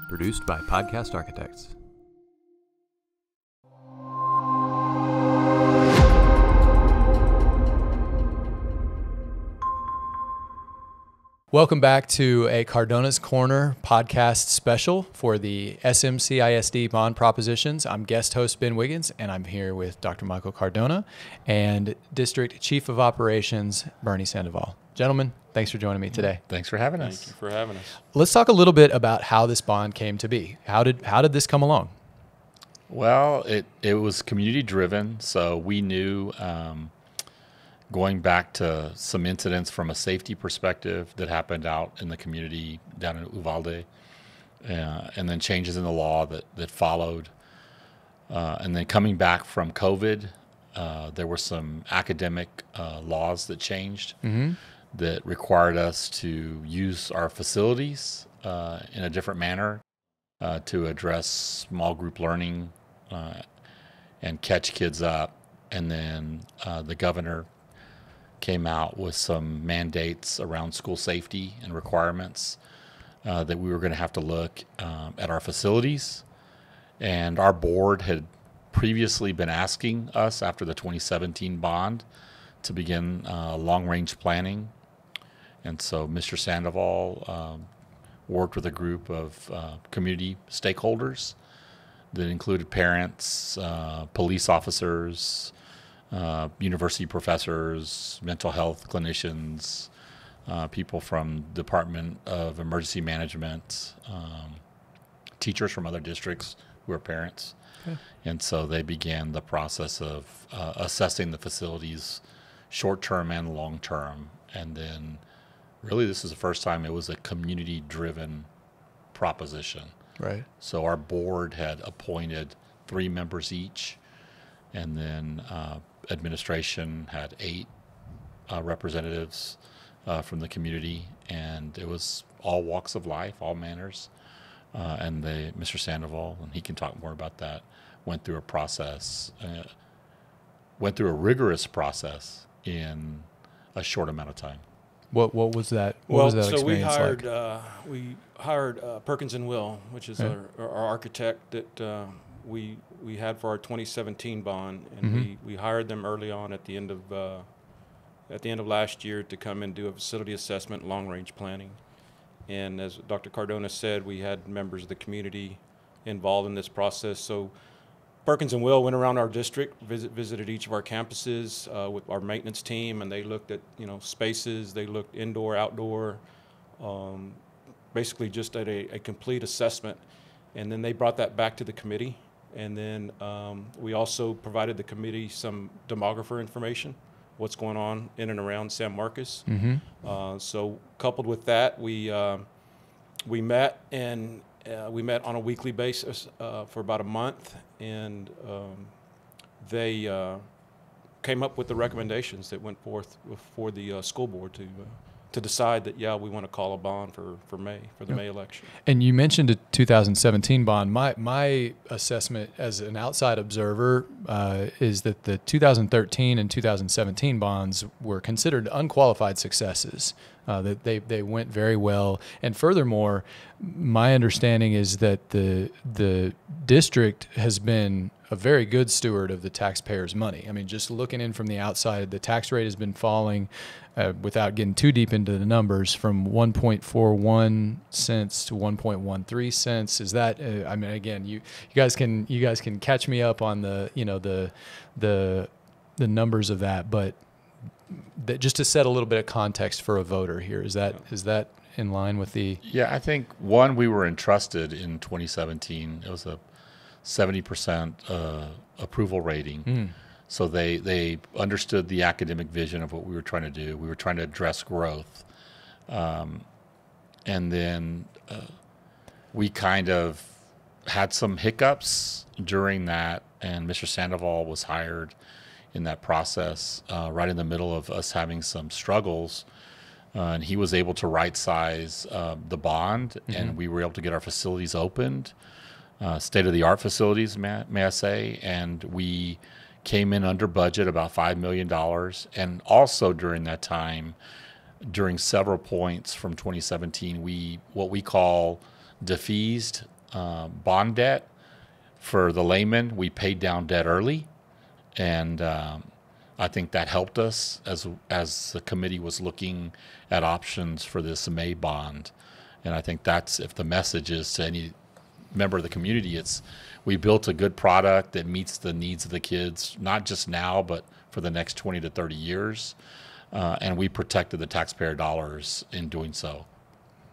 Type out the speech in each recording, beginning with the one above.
Produced by Podcast Architects. Welcome back to a Cardona's Corner podcast special for the SMCISD bond propositions. I'm guest host Ben Wiggins, and I'm here with Dr. Michael Cardona and District Chief of Operations Bernie Sandoval. Gentlemen, thanks for joining me today. Thanks for having us. Thank you for having us. Let's talk a little bit about how this bond came to be. How did this come along? Well, it was community driven, so we knew going back to some incidents from a safety perspective that happened out in the community down in Uvalde, and then changes in the law that followed. And then coming back from COVID, there were some academic laws that changed that required us to use our facilities in a different manner to address small group learning and catch kids up. And then the governor came out with some mandates around school safety and requirements that we were going to have to look at our facilities. And our board had previously been asking us after the 2017 bond to begin long-range planning. And so Mr. Sandoval worked with a group of community stakeholders that included parents, police officers, university professors, mental health clinicians, people from Department of Emergency Management, teachers from other districts who are parents. Okay. And so they began the process of assessing the facilities short-term and long-term. And then really this is the first time it was a community-driven proposition. Right. So our board had appointed 3 members each, and then administration had 8 representatives from the community, and it was all walks of life, all manners. And Mr. Sandoval, and he can talk more about that, went through a process, went through a rigorous process in a short amount of time. What was that? What was that experience we hired Perkins and Will, which is our architect that we had for our 2017 bond, and we hired them early on at the end of last year to come and do a facility assessment, long range planning. And as Dr. Cardona said, we had members of the community involved in this process. So Perkins and Will went around our district, visited each of our campuses with our maintenance team, and they looked at spaces. They looked indoor, outdoor, basically just at a complete assessment. And then they brought that back to the committee. And then we also provided the committee some demographer information, what's going on in and around San Marcos. So coupled with that, we met on a weekly basis for about a month, and they came up with the recommendations that went forth for the school board to decide that, we want to call a bond for the May election. And you mentioned a 2017 bond. My assessment as an outside observer is that the 2013 and 2017 bonds were considered unqualified successes. That they went very well. And furthermore, my understanding is that the district has been a very good steward of the taxpayers' money. I mean, just looking in from the outside, the tax rate has been falling, without getting too deep into the numbers, from 1.41 cents to 1.13 cents. Is that? I mean, again, you guys can catch me up on the numbers of that, but just to set a little bit of context for a voter here, is that in line with the? Yeah, I think we were entrusted in 2017. It was a 70% approval rating. So they understood the academic vision of what we were trying to do. We were trying to address growth. And then we kind of had some hiccups during that, and Mr. Sandoval was hired in that process right in the middle of us having some struggles. And he was able to right-size the bond, and we were able to get our facilities opened. State-of-the-art facilities, may I say, and we came in under budget, about $5 million. And also during that time, during several points from 2017, what we call defeased bond debt. For the layman, we paid down debt early, and I think that helped us as the committee was looking at options for this May bond. And I think that's, if the message is to any member of the community, it's we built a good product that meets the needs of the kids, not just now, but for the next 20 to 30 years. And we protected the taxpayer dollars in doing so.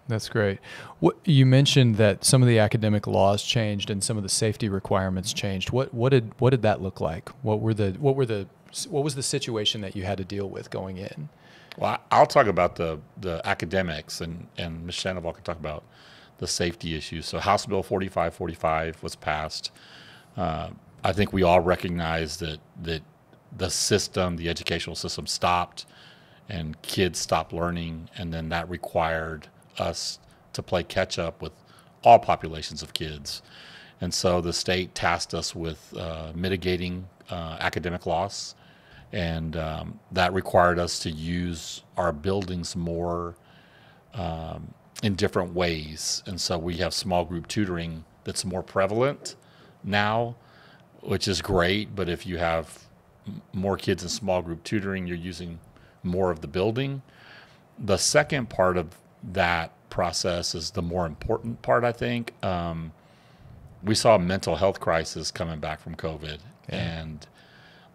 That's great. What you mentioned that some of the academic laws changed and some of the safety requirements changed. What did that look like? What was the situation that you had to deal with going in? Well, I'll talk about the academics, and Ms. Sandoval can talk about the safety issues. So House Bill 4545 was passed. I think we all recognize that the system, the educational system, stopped, and kids stopped learning, and then that required us to play catch up with all populations of kids. And so the state tasked us with mitigating academic loss, and that required us to use our buildings more in different ways. And so we have small group tutoring that's more prevalent now, which is great. But if you have more kids in small group tutoring, you're using more of the building. The second part of that process is the more important part, I think. We saw a mental health crisis coming back from COVID, and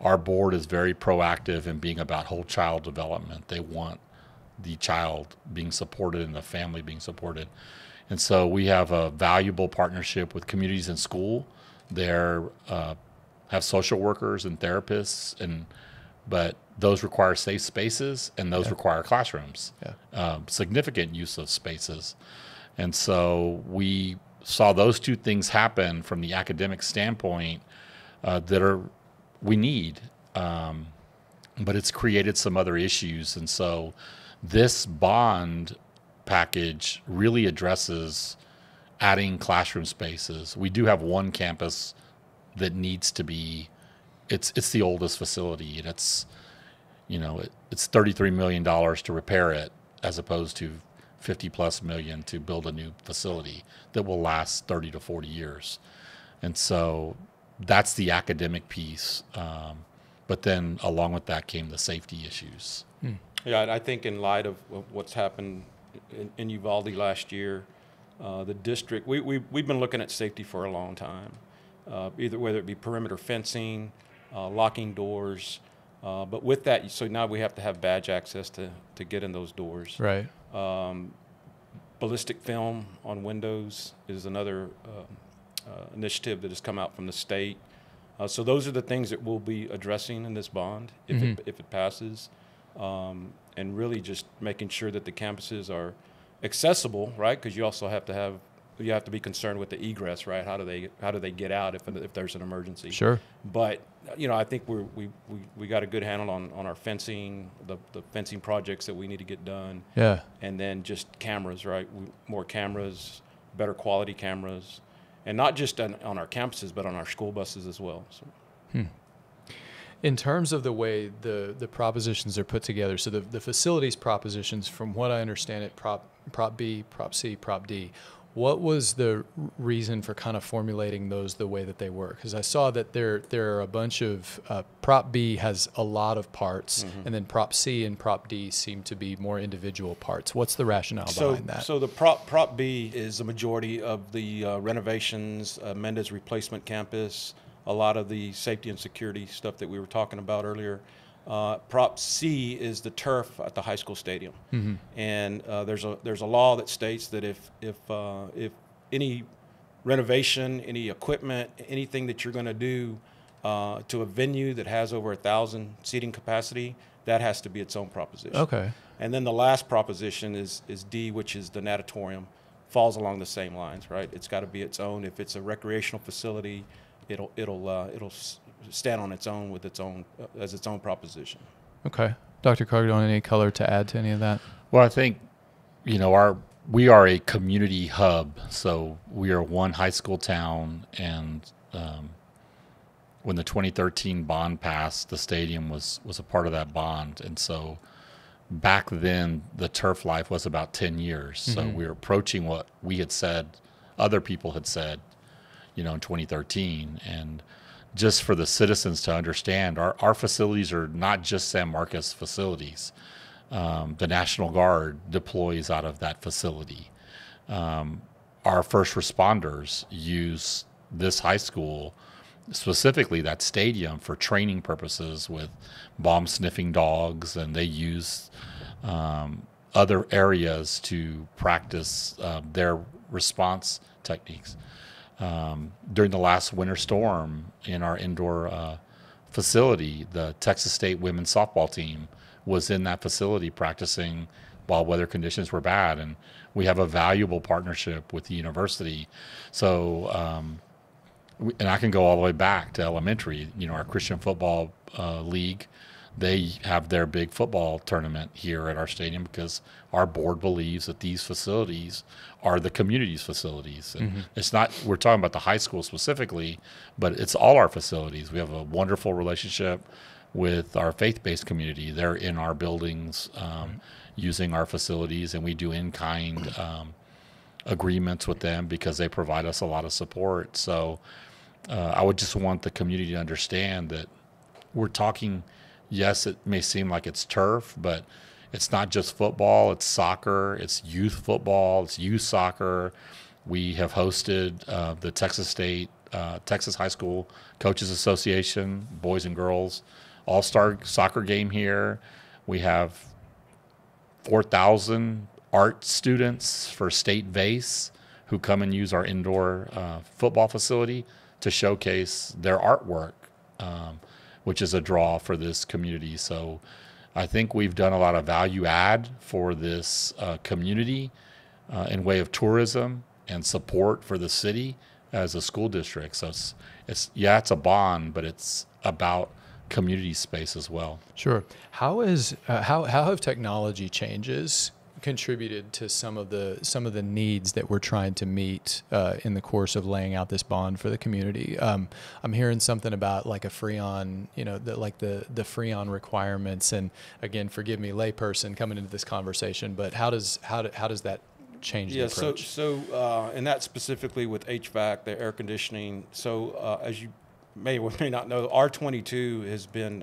our board is very proactive in being about whole child development. They want the child being supported and the family being supported. And so we have a valuable partnership with communities in school. They have social workers and therapists, but those require safe spaces, and those require classrooms, significant use of spaces. And so we saw those two things happen from the academic standpoint we need, but it's created some other issues. And so this bond package really addresses adding classroom spaces. We do have one campus that needs to be, it's the oldest facility, and it's $33 million to repair it, as opposed to 50 plus million to build a new facility that will last 30 to 40 years. And so that's the academic piece. But then along with that came the safety issues. Yeah, I think in light of what's happened in Uvalde last year, the district, we've been looking at safety for a long time, whether it be perimeter fencing, locking doors. But with that, so now we have to have badge access to get in those doors. Right. Ballistic film on windows is another initiative that has come out from the state. So those are the things that we'll be addressing in this bond if it passes, and really just making sure that the campuses are accessible, right? Because you also have to be concerned with the egress, right? How do they get out if there's an emergency? Sure. But I think we got a good handle on our fencing, the fencing projects that we need to get done. Yeah. And then just cameras, right? More cameras, better quality cameras, and not just on our campuses, but on our school buses as well. So. In terms of the way the propositions are put together, so the facilities propositions, from what I understand it, Prop B, Prop C, Prop D, what was the reason for kind of formulating those the way that they were? Because I saw that there are a bunch of, Prop B has a lot of parts, and then Prop C and Prop D seem to be more individual parts. What's the rationale behind that? So the Prop B is the majority of the renovations, Mendez replacement campus, a lot of the safety and security stuff that we were talking about earlier. Prop C is the turf at the high school stadium, and there's a law that states that if any renovation, any equipment, anything that you're going to do to a venue that has over 1,000 seating capacity, that has to be its own proposition. Okay. And then the last proposition is D, which is the natatorium, falls along the same lines, right? It's got to be its own. If it's a recreational facility, it'll stand on its own with its own as its own proposition. Okay. Dr. Cardona, any color to add to any of that? Well, I think, we are a community hub, so we are one high school town, and when the 2013 bond passed, the stadium was a part of that bond, and so back then the turf life was about 10 years. So we were approaching what we had said other people had said, in 2013. And just for the citizens to understand, our facilities are not just San Marcos facilities. The National Guard deploys out of that facility. Our first responders use this high school, specifically that stadium, for training purposes with bomb sniffing dogs, and they use other areas to practice their response techniques. During the last winter storm in our indoor facility, the Texas State women's softball team was in that facility practicing while weather conditions were bad, and we have a valuable partnership with the university. So, and I can go all the way back to elementary. Our Christian football league, they have their big football tournament here at our stadium because our board believes that these facilities are the community's facilities. And it's not, we're talking about the high school specifically, but it's all our facilities. We have a wonderful relationship with our faith-based community. They're in our buildings using our facilities, and we do in-kind agreements with them because they provide us a lot of support. So I would just want the community to understand that we're talking, yes, it may seem like it's turf, but it's not just football, it's soccer, it's youth football, it's youth soccer. We have hosted the Texas State, Texas High School Coaches Association, boys and girls, all-star soccer game here. We have 4,000 art students for state vase who come and use our indoor football facility to showcase their artwork, which is a draw for this community. So I think we've done a lot of value add for this community in way of tourism and support for the city as a school district. So it's a bond, but it's about community space as well. Sure. How have technology changes contributed to some of the needs that we're trying to meet in the course of laying out this bond for the community? I'm hearing something about like a Freon, the Freon requirements. And again, forgive me, layperson coming into this conversation, but how does that change the approach? So and that specifically with HVAC, the air conditioning. So as you may or may not know, R22 has been,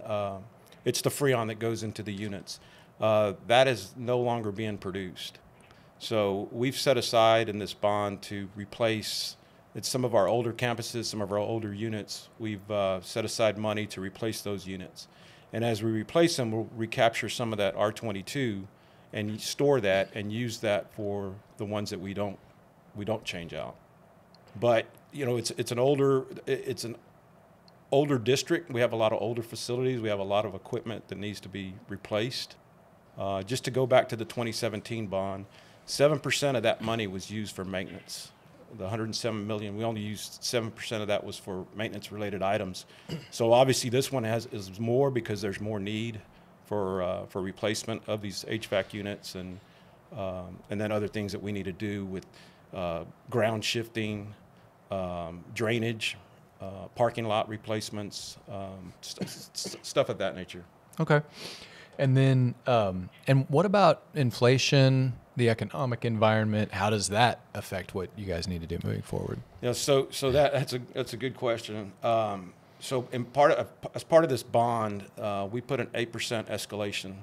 it's the Freon that goes into the units. That is no longer being produced. So we've set aside in this bond to replace, it's some of our older campuses, some of our older units. We've set aside money to replace those units. And as we replace them, we'll recapture some of that R22 and store that and use that for the ones that we don't change out. But it's an older district. We have a lot of older facilities. We have a lot of equipment that needs to be replaced. Just to go back to the 2017 bond, 7% of that money was used for maintenance. The $107 million, we only used 7% of that was for maintenance-related items. So obviously this one is more because there's more need for replacement of these HVAC units and then other things that we need to do with ground shifting, drainage, parking lot replacements, stuff of that nature. Okay. And then, and what about inflation, the economic environment? How does that affect what you guys need to do moving forward? Yeah, so that's a good question. So as part of this bond, we put an 8% escalation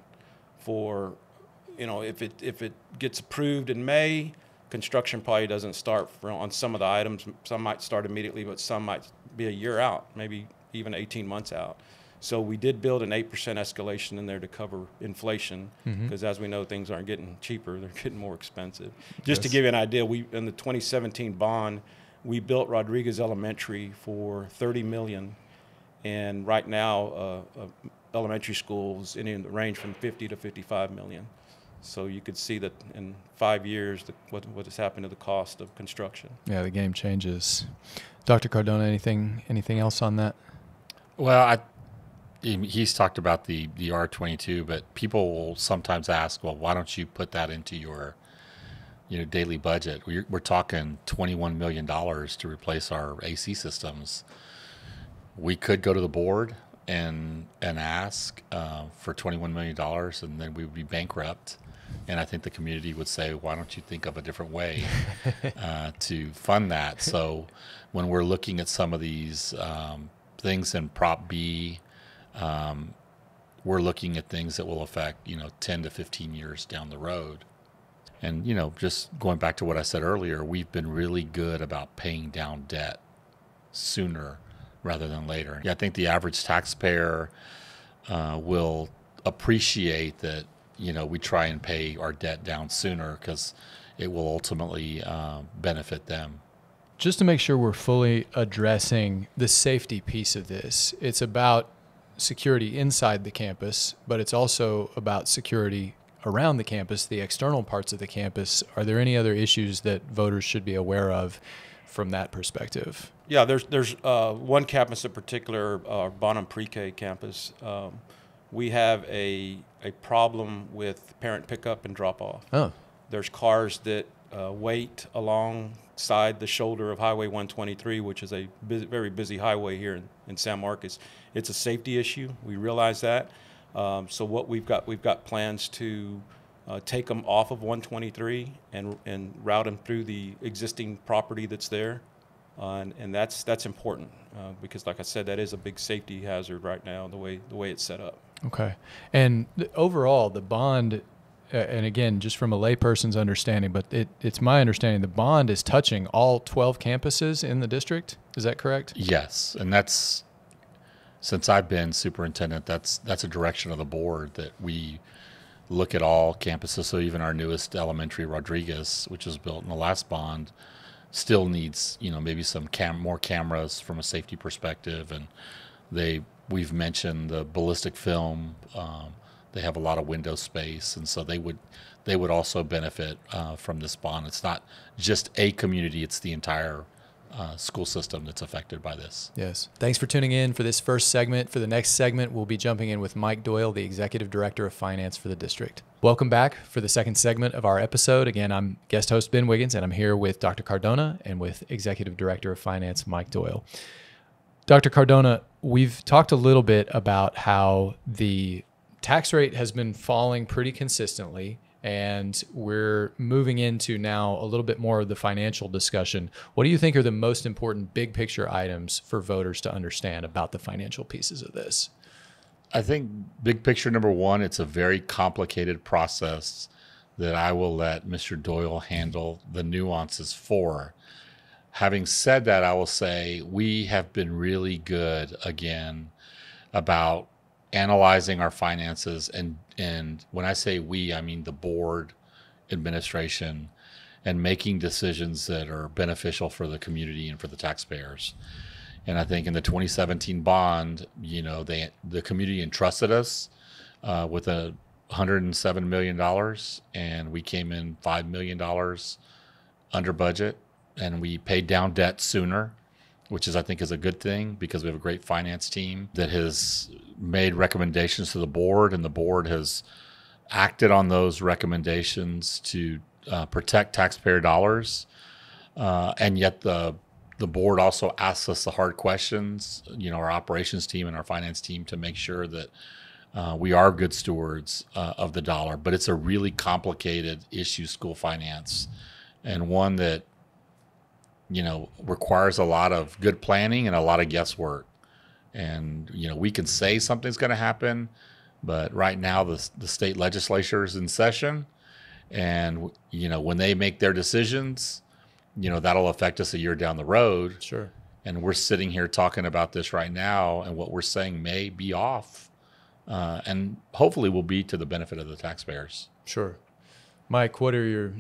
for, if it gets approved in May, construction probably doesn't start on some of the items. Some might start immediately, but some might be a year out, maybe even 18 months out. So we did build an 8% escalation in there to cover inflation because as we know, things aren't getting cheaper, they're getting more expensive. Just to give you an idea, in the 2017 bond, we built Rodriguez Elementary for $30 million. And right now, elementary schools in the range from 50 to 55 million. So you could see that in 5 years, what has happened to the cost of construction. Yeah, the game changes. Dr. Cardona, anything else on that? Well, he's talked about the R22, but people will sometimes ask, well, why don't you put that into your daily budget? We're talking $21 million to replace our AC systems. We could go to the board and ask for $21 million, and then we would be bankrupt. And I think the community would say, why don't you think of a different way to fund that? So when we're looking at some of these things in Prop B, we're looking at things that will affect, 10 to 15 years down the road. And, just going back to what I said earlier, we've been really good about paying down debt sooner rather than later. Yeah, I think the average taxpayer will appreciate that, we try and pay our debt down sooner because it will ultimately benefit them. Just to make sure we're fully addressing the safety piece of this, it's about security inside the campus, but it's also about security around the campus, the external parts of the campus. Are there any other issues that voters should be aware of from that perspective? Yeah, there's one campus in particular, our Bonham Pre-K campus. We have a problem with parent pickup and drop off. Oh. There's cars that wait alongside the shoulder of Highway 123, which is a very busy highway here in San Marcos. It's a safety issue. We realize that. So what we've got plans to take them off of 123 and route them through the existing property that's there, and that's important because, like I said, that is a big safety hazard right now, the way it's set up. Okay, and overall, the bond, and again, just from a layperson's understanding, but it's my understanding the bond is touching all 12 campuses in the district. Is that correct? Yes, and that's. Since I've been superintendent, that's a direction of the board that we look at all campuses. So even our newest elementary, Rodriguez, which was built in the last bond, still needs maybe some more cameras from a safety perspective. And we've mentioned the ballistic film. They have a lot of window space, and so they would also benefit from this bond. It's not just a community; it's the entire school system that's affected by this. Yes. Thanks for tuning in for this first segment. For the next segment, we'll be jumping in with Mike Doyle, the Executive Director of Finance for the district. Welcome back for the second segment of our episode. Again, I'm guest host Ben Wiggins, and I'm here with Dr. Cardona and with Executive Director of Finance Mike Doyle. Dr. Cardona, we've talked a little bit about how the tax rate has been falling pretty consistently, and we're moving into now a little bit more of the financial discussion. What do you think are the most important big picture items for voters to understand about the financial pieces of this? I think big picture number one, it's a very complicated process that I will let Mr. Doyle handle the nuances for. Having said that, I will say we have been really good again about analyzing our finances, and when I say we, I mean the board, administration, and making decisions that are beneficial for the community and for the taxpayers. And I think in the 2017 bond, the community entrusted us with $107 million, and we came in $5 million under budget, and we paid down debt sooner, which I think is a good thing because we have a great finance team that has made recommendations to the board, and the board has acted on those recommendations to protect taxpayer dollars. And yet the board also asks us the hard questions, our operations team and our finance team, to make sure that we are good stewards of the dollar. But it's a really complicated issue, school finance, and one that requires a lot of good planning and a lot of guesswork. And, we can say something's going to happen, but right now the state legislature is in session, and, when they make their decisions, that'll affect us a year down the road. Sure. And we're sitting here talking about this right now, and what we're saying may be off, and hopefully will be to the benefit of the taxpayers. Sure. Mike, what are your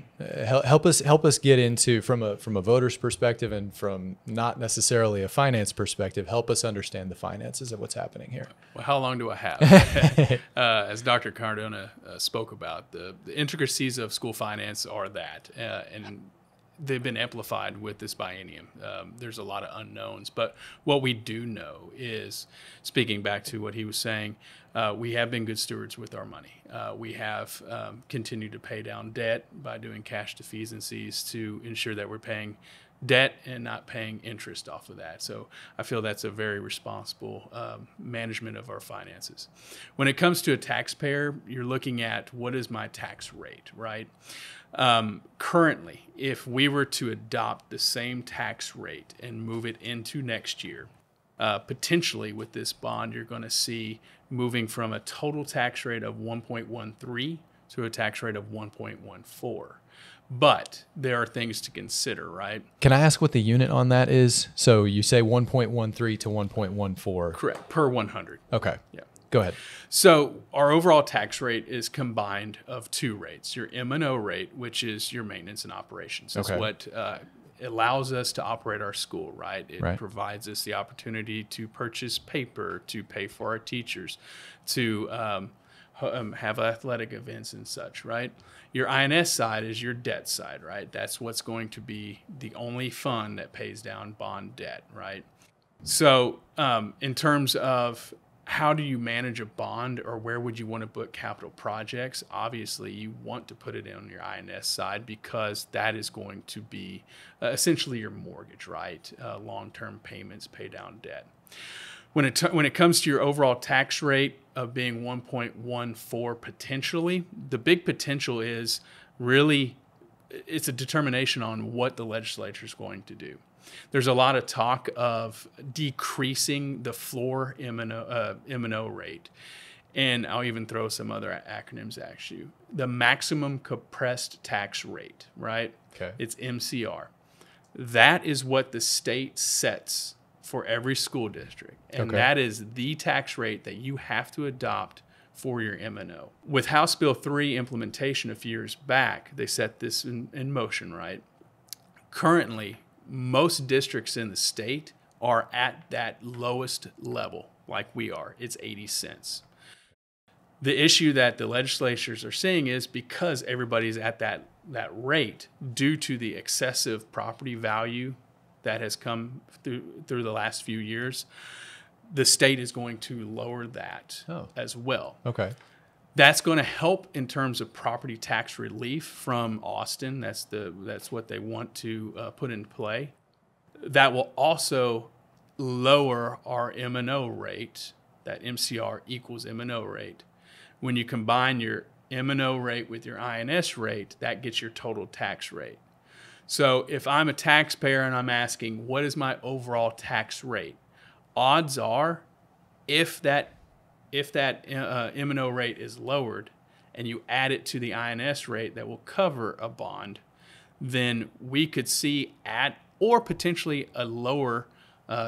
help us get into from a voter's perspective and from not necessarily a finance perspective, help us understand the finances of what's happening here. Well, how long do I have? As Dr. Cardona spoke about, the intricacies of school finance are that, and they've been amplified with this biennium. There's a lot of unknowns, but what we do know is, speaking back to what he was saying, we have been good stewards with our money. We have continued to pay down debt by doing cash defeasancies to ensure that we're paying debt and not paying interest off of that. So I feel that's a very responsible management of our finances. When it comes to a taxpayer, you're looking at what is my tax rate, right? Currently, if we were to adopt the same tax rate and move it into next year, potentially with this bond, you're going to see moving from a total tax rate of 1.13 to a tax rate of 1.14. But there are things to consider, right? Can I ask what the unit on that is? So you say 1.13 to 1.14. Correct, per 100. Okay. Yeah. Go ahead. So our overall tax rate is combined of two rates. Your M&O rate, which is your maintenance and operations. That's Okay. what allows us to operate our school, right? It Right. provides us the opportunity to purchase paper, to pay for our teachers, to have athletic events and such, right? Your INS side is your debt side, right? That's what's going to be the only fund that pays down bond debt, right? So in terms of how do you manage a bond, or where would you want to put capital projects? Obviously, you want to put it on your INS side because that is going to be essentially your mortgage, right? Long-term payments, pay down debt. When it comes to your overall tax rate of being 1.14 potentially, the big potential is really it's a determination on what the legislature is going to do. There's a lot of talk of decreasing the floor M&O rate. And I'll even throw some other acronyms at you. The maximum compressed tax rate, right? Okay. It's MCR. That is what the state sets for every school district. And Okay. that is the tax rate that you have to adopt for your M&O. With House Bill 3 implementation a few years back, they set this in motion, right? Currently, most districts in the state are at that lowest level, like we are. It's 80 cents. The issue that the legislatures are seeing is because everybody's at that rate due to the excessive property value that has come through the last few years, the state is going to lower that as well. Okay. That's going to help in terms of property tax relief from Austin. That's what they want to put in play. That will also lower our M&O rate. That MCR equals M&O rate. When you combine your M&O rate with your INS rate, that gets your total tax rate. So if I'm a taxpayer and I'm asking, what is my overall tax rate? Odds are, if that M&O rate is lowered and you add it to the INS rate that will cover a bond, then we could see at or potentially a lower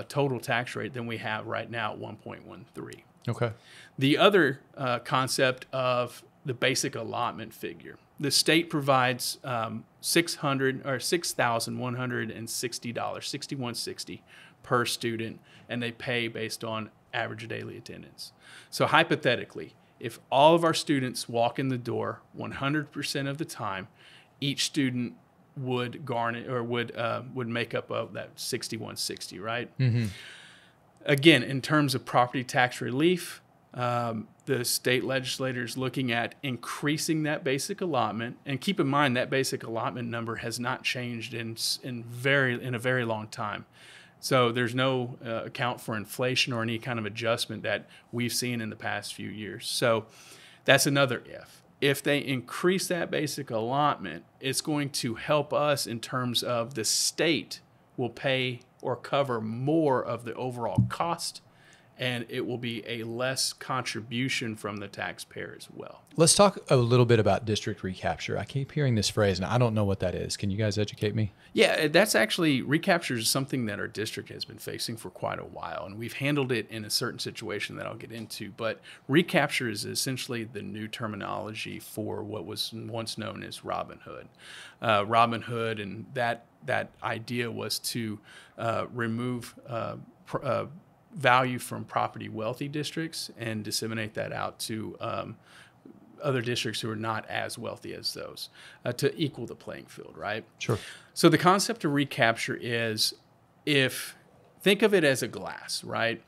total tax rate than we have right now at 1.13. Okay. The other concept of the basic allotment figure. The state provides $6,160, $61.60 per student, and they pay based on average daily attendance. So hypothetically, if all of our students walk in the door 100% of the time, each student would garner or would make up of that $61.60, right? Mm-hmm. Again, in terms of property tax relief, the state legislature is looking at increasing that basic allotment, and keep in mind that basic allotment number has not changed in a very long time. So there's no account for inflation or any kind of adjustment that we've seen in the past few years. So that's another if. If they increase that basic allotment, it's going to help us in terms of the state will pay or cover more of the overall cost, and it will be a less contribution from the taxpayer as well. Let's talk a little bit about district recapture. I keep hearing this phrase, and I don't know what that is. Can you guys educate me? Yeah, that's actually, recapture is something that our district has been facing for quite a while, and we've handled it in a certain situation that I'll get into. But recapture is essentially the new terminology for what was once known as Robin Hood. Robin Hood, and that idea was to remove value from property wealthy districts and disseminate that out to other districts who are not as wealthy as those to equal the playing field, right? Sure. So the concept of recapture is think of it as a glass, right?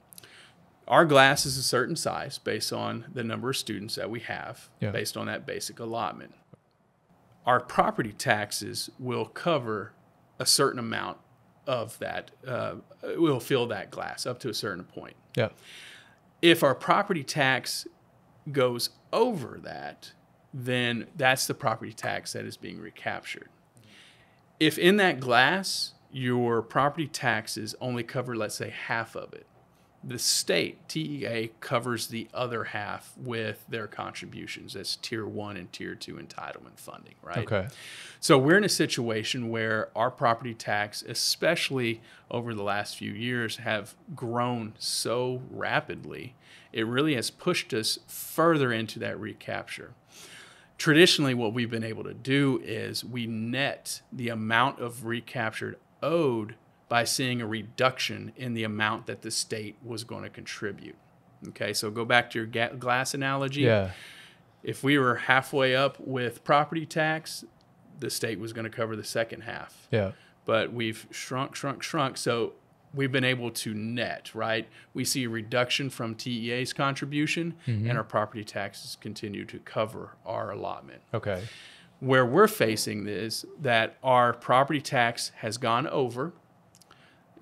Our glass is a certain size based on the number of students that we have, based on that basic allotment. Our property taxes will cover a certain amount of that, will fill that glass up to a certain point. Yeah. If our property tax goes over that, then that's the property tax that is being recaptured. If in that glass, your property taxes only cover, let's say, half of it, the state, TEA, covers the other half with their contributions. That's Tier 1 and Tier 2 entitlement funding, right? Okay. So we're in a situation where our property tax, especially over the last few years, have grown so rapidly, it really has pushed us further into that recapture. Traditionally, what we've been able to do is we net the amount of recaptured owed by seeing a reduction in the amount that the state was going to contribute. Okay, so go back to your glass analogy. Yeah. If we were halfway up with property tax, the state was going to cover the second half. Yeah. But we've shrunk. So we've been able to net, right? We see a reduction from TEA's contribution, and our property taxes continue to cover our allotment. Okay. Where we're facing is that our property tax has gone over,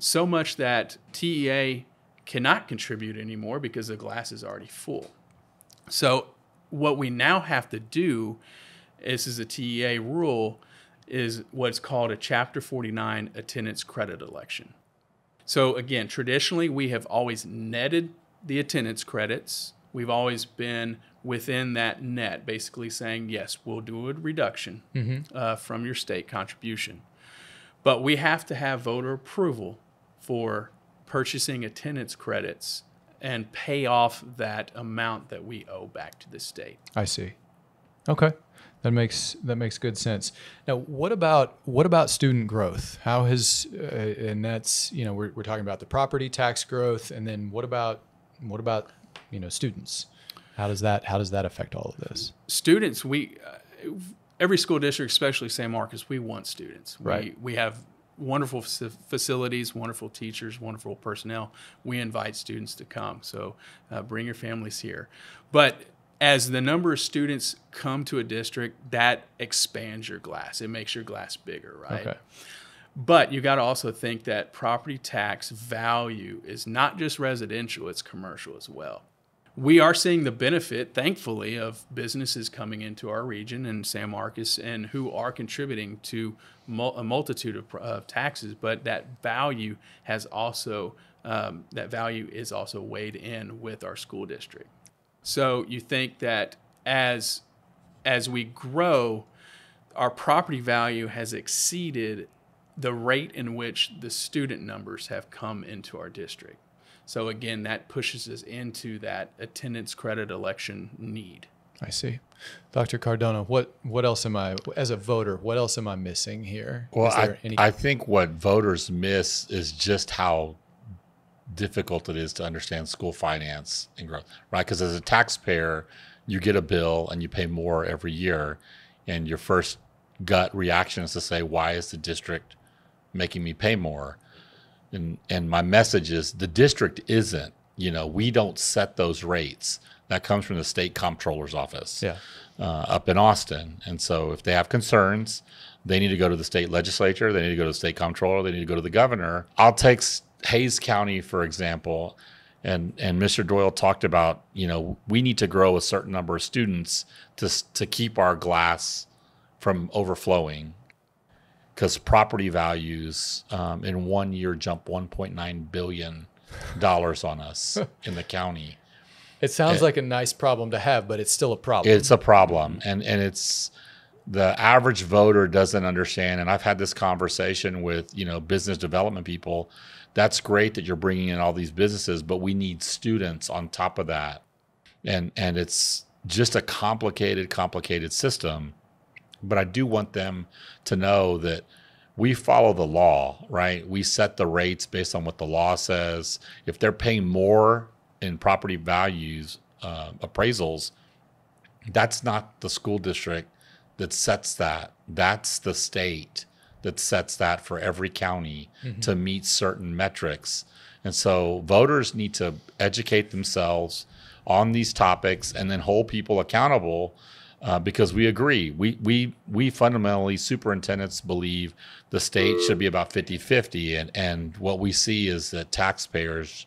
so much that TEA cannot contribute anymore because the glass is already full. So what we now have to do, this is a TEA rule, is what's called a Chapter 49 attendance credit election. So again, traditionally, we have always netted the attendance credits. We've always been within that net, basically saying, yes, we'll do a reduction from your state contribution. But we have to have voter approval for purchasing attendance credits and pay off that amount that we owe back to the state. I see. Okay. That makes good sense. Now, what about student growth? How has and that's, we're talking about the property tax growth, and then what about students? How does that affect all of this? Students, every school district, especially San Marcos, we want students. Right. We have wonderful facilities, wonderful teachers, wonderful personnel. We invite students to come. So bring your families here. But as the number of students come to a district, that expands your glass. It makes your glass bigger, right? Okay. But you got to also think that property tax value is not just residential, it's commercial as well. We are seeing the benefit, thankfully, of businesses coming into our region in San Marcos and who are contributing to a multitude of taxes, but that value is also weighed in with our school district. So you think that as we grow, our property value has exceeded the rate in which the student numbers have come into our district. So again, that pushes us into that attendance credit election need. I see. Dr. Cardona, what else as a voter, what else am I missing here? Well, I think what voters miss is just how difficult it is to understand school finance and growth, right? Because as a taxpayer, you get a bill and you pay more every year, and your first gut reaction is to say, why is the district making me pay more? And my message is the district isn't, we don't set those rates. That comes from the state comptroller's office up in Austin. And so if they have concerns, they need to go to the state legislature, they need to go to the state comptroller, they need to go to the governor. I'll take Hays County, for example, and Mr. Doyle talked about, we need to grow a certain number of students to keep our glass from overflowing, because property values in 1 year jumped $1.9 billion on us in the county. It sounds like a nice problem to have, but it's still a problem. It's a problem, and it's the average voter doesn't understand. And I've had this conversation with business development people. That's great that you're bringing in all these businesses, but we need students on top of that, and it's just a complicated system. But I do want them to know that we follow the law, right? We set the rates based on what the law says. If they're paying more in property values appraisals, That's not the school district that sets that. That's the state that sets that for every county to meet certain metrics. And so voters need to educate themselves on these topics and then hold people accountable, because we agree. We fundamentally, superintendents believe the state should be about 50-50. And what we see is that taxpayers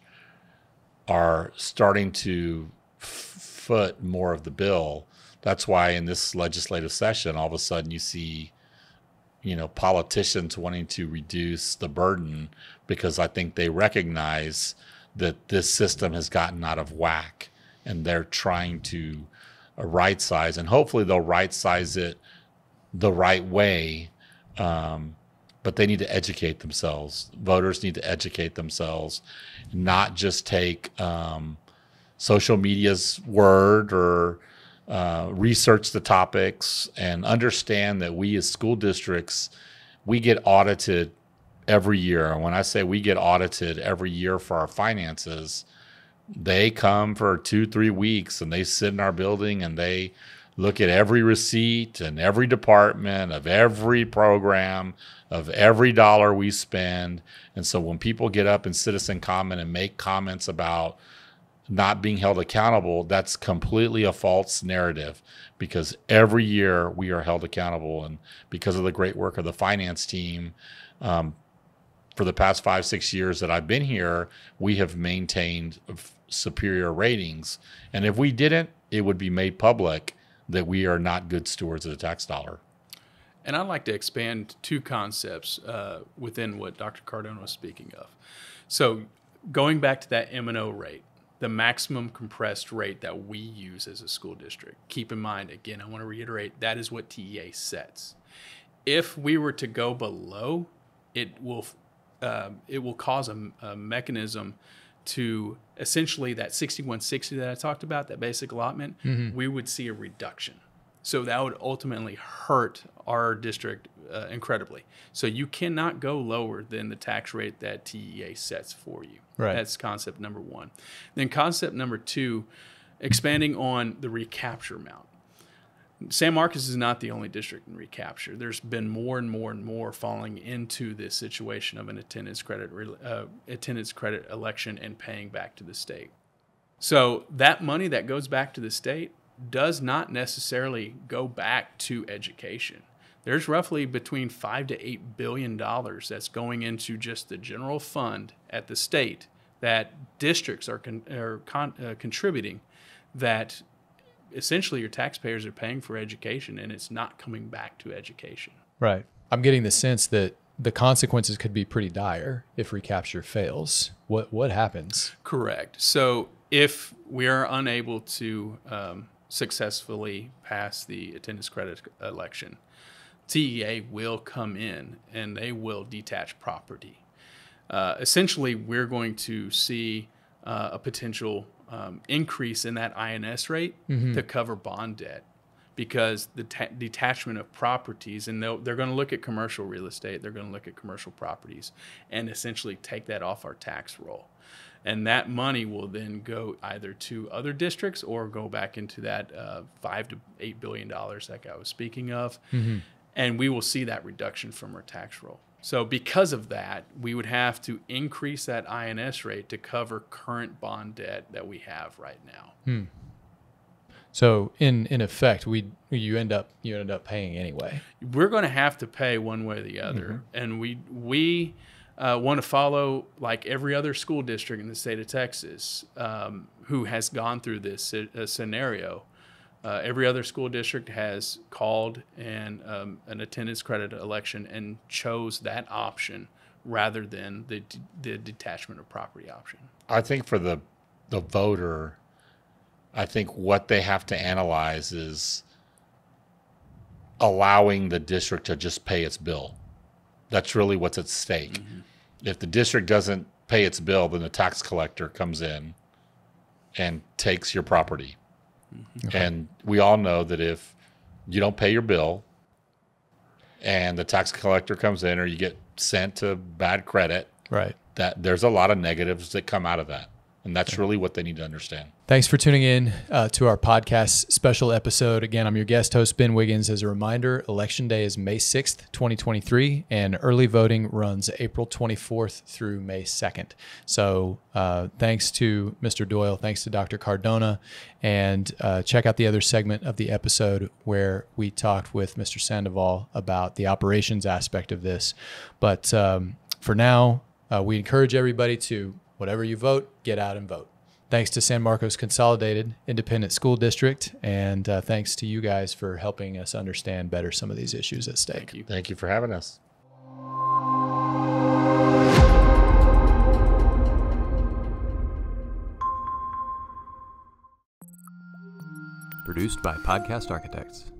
are starting to foot more of the bill. That's why in this legislative session, all of a sudden you see, politicians wanting to reduce the burden, because I think they recognize that this system has gotten out of whack and they're trying to right size, and hopefully they'll right size it the right way. But they need to educate themselves. Voters need to educate themselves, not just take social media's word or research the topics, and understand that we as school districts, we get audited every year. And when I say we get audited every year for our finances, they come for 2-3 weeks and they sit in our building and they look at every receipt and every department of every program, of every dollar we spend. And so when people get up in citizen comment and make comments about not being held accountable, that's completely a false narrative, because every year we are held accountable. And because of the great work of the finance team, for the past 5-6 years that I've been here, we have maintained superior ratings. And if we didn't, it would be made public that we are not good stewards of the tax dollar. And I'd like to expand two concepts within what Dr. Cardona was speaking of. So going back to that M&O rate, the maximum compressed rate that we use as a school district. Keep in mind, again, I want to reiterate, that is what TEA sets. If we were to go below, it will cause a mechanism to essentially that 6160 that I talked about, that basic allotment, we would see a reduction. So that would ultimately hurt our district incredibly. So you cannot go lower than the tax rate that TEA sets for you. Right. That's concept number one. Then concept number two, expanding on the recapture amount. San Marcos is not the only district in recapture. There's been more and more and more falling into this situation of an attendance credit election and paying back to the state. So that money that goes back to the state does not necessarily go back to education. There's roughly between $5 to $8 billion that's going into just the general fund at the state that districts are contributing, that essentially your taxpayers are paying for education, and it's not coming back to education. Right. I'm getting the sense that the consequences could be pretty dire if recapture fails. What happens? Correct. So if we are unable to successfully pass the attendance credit election, TEA will come in and they will detach property. Essentially, we're going to see a potential increase in that INS rate to cover bond debt, because the detachment of properties, and they're going to look at commercial real estate, they're going to look at commercial properties, and essentially take that off our tax roll. And that money will then go either to other districts or go back into that $5 to $8 billion like I was speaking of. And we will see that reduction from our tax roll. So because of that, we would have to increase that INS rate to cover current bond debt that we have right now. So in effect, you end up paying anyway. We're going to have to pay one way or the other, and we want to follow, like every other school district in the state of Texas who has gone through this scenario. Every other school district has called an attendance credit election and chose that option rather than the detachment of property option. I think for the voter, I think what they have to analyze is allowing the district to just pay its bill. That's really what's at stake. If the district doesn't pay its bill, then the tax collector comes in and takes your property. Okay. And we all know that if you don't pay your bill and the tax collector comes in, or you get sent to bad credit, right, that there's a lot of negatives that come out of that. And that's really what they need to understand. Thanks for tuning in to our podcast special episode. Again, I'm your guest host, Ben Wiggins. As a reminder, Election Day is May 6th, 2023, and early voting runs April 24th through May 2nd. So thanks to Mr. Doyle, thanks to Dr. Cardona, and check out the other segment of the episode where we talked with Mr. Sandoval about the operations aspect of this. But for now, we encourage everybody to, whatever you vote, get out and vote. Thanks to San Marcos Consolidated Independent School District, and thanks to you guys for helping us understand better some of these issues at stake. Thank you for having us. Produced by Podcast Architects.